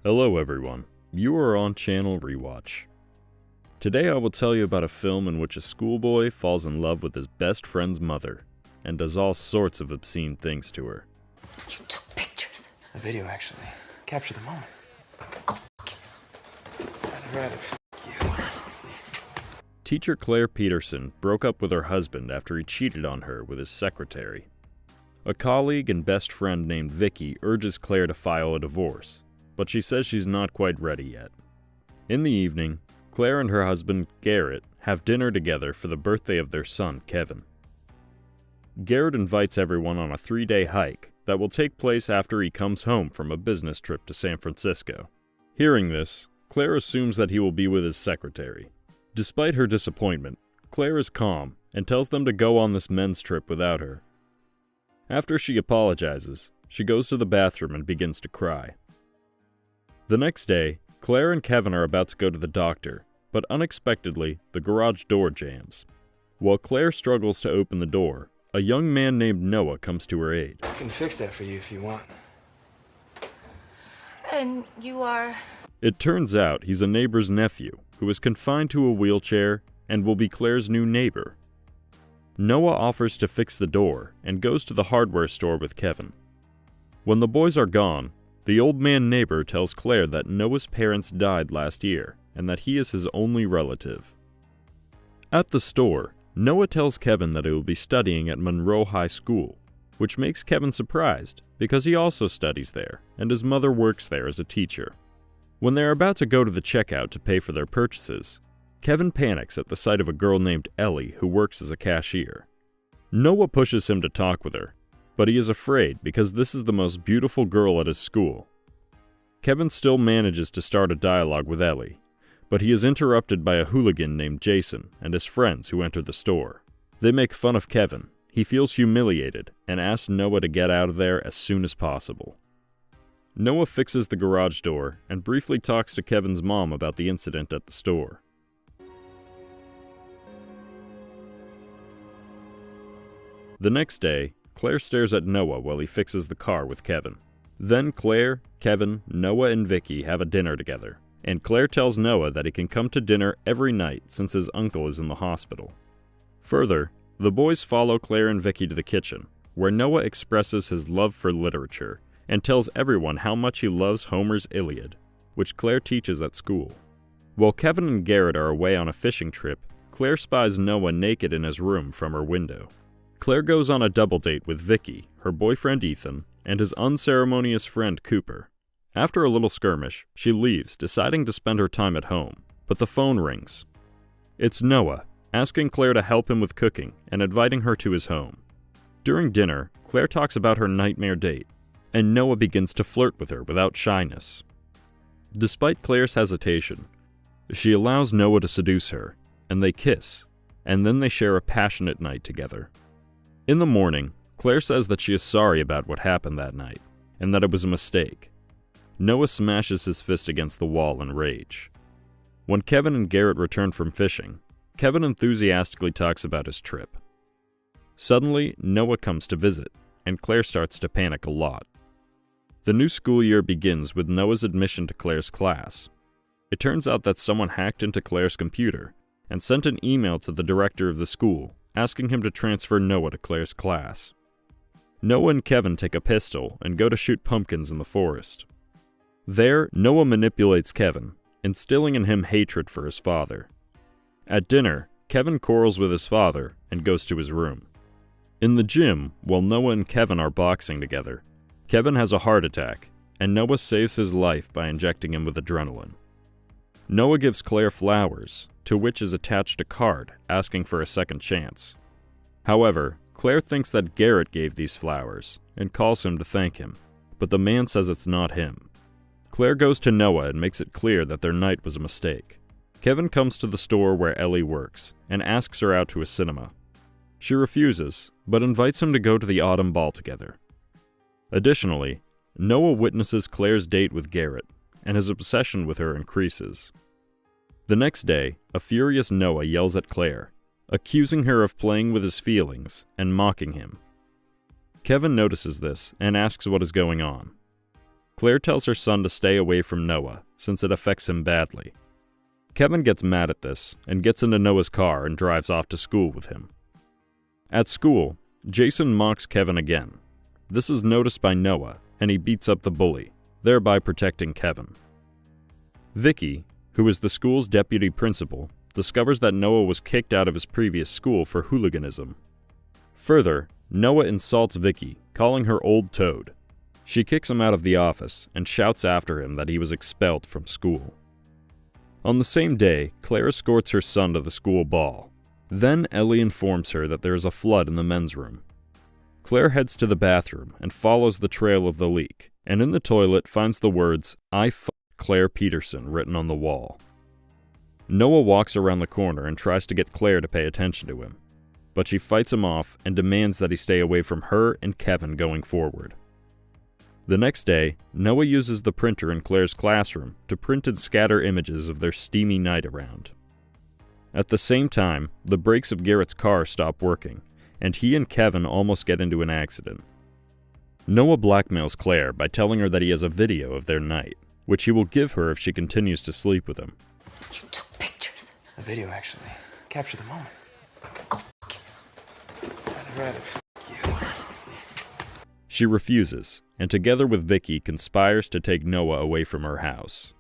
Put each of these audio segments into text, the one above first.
Hello everyone, you are on Channel Rewatch. Today I will tell you about a film in which a schoolboy falls in love with his best friend's mother and does all sorts of obscene things to her. You took pictures. A video, actually. Capture the moment. Go fuck yourself. I'd rather you. Teacher Claire Peterson broke up with her husband after he cheated on her with his secretary. A colleague and best friend named Vicky urges Claire to file a divorce, but she says she's not quite ready yet. In the evening, Claire and her husband, Garrett, have dinner together for the birthday of their son, Kevin. Garrett invites everyone on a 3-day hike that will take place after he comes home from a business trip to San Francisco. Hearing this, Claire assumes that he will be with his secretary. Despite her disappointment, Claire is calm and tells them to go on this men's trip without her. After she apologizes, she goes to the bathroom and begins to cry. The next day, Claire and Kevin are about to go to the doctor, but unexpectedly, the garage door jams. While Claire struggles to open the door, a young man named Noah comes to her aid. I can fix that for you if you want. And you are... It turns out he's a neighbor's nephew who is confined to a wheelchair and will be Claire's new neighbor. Noah offers to fix the door and goes to the hardware store with Kevin. When the boys are gone, the old man neighbor tells Claire that Noah's parents died last year and that he is his only relative. At the store, Noah tells Kevin that he will be studying at Monroe High School, which makes Kevin surprised because he also studies there and his mother works there as a teacher. When they are about to go to the checkout to pay for their purchases, Kevin panics at the sight of a girl named Ellie who works as a cashier. Noah pushes him to talk with her, but he is afraid because this is the most beautiful girl at his school. Kevin still manages to start a dialogue with Ellie, but he is interrupted by a hooligan named Jason and his friends who enter the store. They make fun of Kevin, he feels humiliated, and asks Noah to get out of there as soon as possible. Noah fixes the garage door and briefly talks to Kevin's mom about the incident at the store. The next day, Claire stares at Noah while he fixes the car with Kevin. Then Claire, Kevin, Noah, and Vicky have a dinner together, and Claire tells Noah that he can come to dinner every night since his uncle is in the hospital. Further, the boys follow Claire and Vicky to the kitchen, where Noah expresses his love for literature and tells everyone how much he loves Homer's Iliad, which Claire teaches at school. While Kevin and Garrett are away on a fishing trip, Claire spies Noah naked in his room from her window. Claire goes on a double date with Vicky, her boyfriend Ethan, and his unceremonious friend Cooper. After a little skirmish, she leaves, deciding to spend her time at home, but the phone rings. It's Noah, asking Claire to help him with cooking and inviting her to his home. During dinner, Claire talks about her nightmare date, and Noah begins to flirt with her without shyness. Despite Claire's hesitation, she allows Noah to seduce her, and they kiss, and then they share a passionate night together. In the morning, Claire says that she is sorry about what happened that night, and that it was a mistake. Noah smashes his fist against the wall in rage. When Kevin and Garrett return from fishing, Kevin enthusiastically talks about his trip. Suddenly, Noah comes to visit, and Claire starts to panic a lot. The new school year begins with Noah's admission to Claire's class. It turns out that someone hacked into Claire's computer and sent an email to the director of the school, asking him to transfer Noah to Claire's class. Noah and Kevin take a pistol and go to shoot pumpkins in the forest. There, Noah manipulates Kevin, instilling in him hatred for his father. At dinner, Kevin quarrels with his father and goes to his room. In the gym, while Noah and Kevin are boxing together, Kevin has a heart attack, and Noah saves his life by injecting him with adrenaline. Noah gives Claire flowers, to which is attached a card asking for a second chance. However, Claire thinks that Garrett gave these flowers and calls him to thank him, but the man says it's not him. Claire goes to Noah and makes it clear that their night was a mistake. Kevin comes to the store where Ellie works and asks her out to a cinema. She refuses, but invites him to go to the autumn ball together. Additionally, Noah witnesses Claire's date with Garrett, and his obsession with her increases. The next day, a furious Noah yells at Claire, accusing her of playing with his feelings and mocking him. Kevin notices this and asks what is going on. Claire tells her son to stay away from Noah, since it affects him badly. Kevin gets mad at this, and gets into Noah's car and drives off to school with him. At school, Jason mocks Kevin again. This is noticed by Noah, and he beats up the bully, thereby protecting Kevin. Vicky, who is the school's deputy principal, discovers that Noah was kicked out of his previous school for hooliganism. Further, Noah insults Vicky, calling her old toad. She kicks him out of the office and shouts after him that he was expelled from school. On the same day, Claire escorts her son to the school ball. Then Ellie informs her that there is a flood in the men's room. Claire heads to the bathroom and follows the trail of the leak, and in the toilet finds the words, "I f***ed Claire Peterson" written on the wall. Noah walks around the corner and tries to get Claire to pay attention to him, but she fights him off and demands that he stay away from her and Kevin going forward. The next day, Noah uses the printer in Claire's classroom to print and scatter images of their steamy night around. At the same time, the brakes of Garrett's car stop working, and he and Kevin almost get into an accident. Noah blackmails Claire by telling her that he has a video of their night, which he will give her if she continues to sleep with him. You took pictures. The video actually captured the moment. Go fuck yourself. I'd rather you. She refuses, and together with Vicky conspires to take Noah away from her house.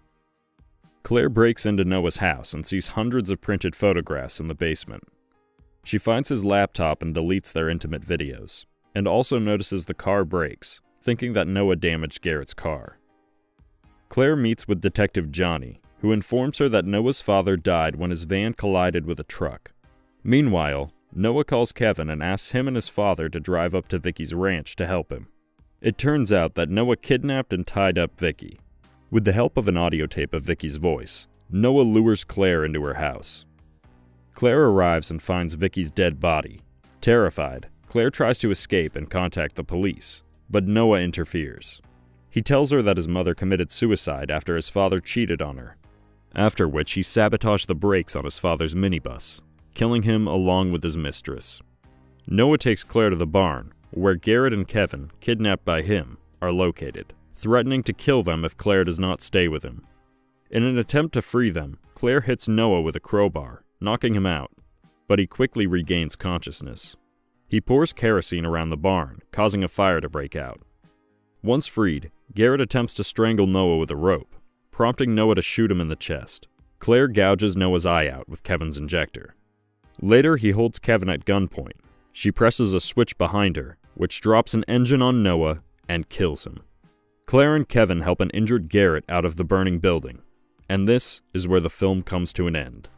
Claire breaks into Noah's house and sees hundreds of printed photographs in the basement. She finds his laptop and deletes their intimate videos, and also notices the car brakes, thinking that Noah damaged Garrett's car. Claire meets with Detective Johnny, who informs her that Noah's father died when his van collided with a truck. Meanwhile, Noah calls Kevin and asks him and his father to drive up to Vicky's ranch to help him. It turns out that Noah kidnapped and tied up Vicky. With the help of an audio tape of Vicky's voice, Noah lures Claire into her house. Claire arrives and finds Vicky's dead body. Terrified, Claire tries to escape and contact the police, but Noah interferes. He tells her that his mother committed suicide after his father cheated on her, after which he sabotaged the brakes on his father's minibus, killing him along with his mistress. Noah takes Claire to the barn, where Garrett and Kevin, kidnapped by him, are located, threatening to kill them if Claire does not stay with him. In an attempt to free them, Claire hits Noah with a crowbar, knocking him out, but he quickly regains consciousness. He pours kerosene around the barn, causing a fire to break out. Once freed, Garrett attempts to strangle Noah with a rope, prompting Noah to shoot him in the chest. Claire gouges Noah's eye out with Kevin's injector. Later, he holds Kevin at gunpoint. She presses a switch behind her, which drops an engine on Noah and kills him. Claire and Kevin help an injured Garrett out of the burning building, and this is where the film comes to an end.